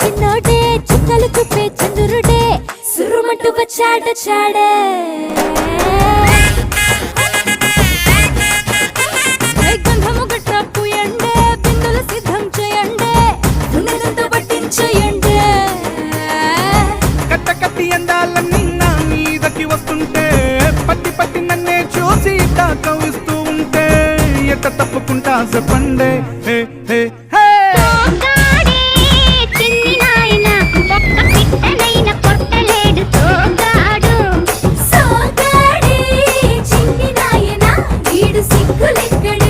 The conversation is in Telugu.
చిన్నోడే చుక్కలు చూపే చంద్రుడే సురుమంటూ వచ్చాడే గంధము గట్ట పూయండే బిందులు సిద్ధం చేయండే ఉన్నదంతా పట్టించేయండే కట్ట కట్టి అందాలన్నీ నా మీదకి వస్తుంటే పట్టి పట్టి నన్నే చూసి కవిస్తూ ఉంటే ఎట్ట తప్పుకుంటా చెప్పండే హే హే హే సిగ్గులెక్కడ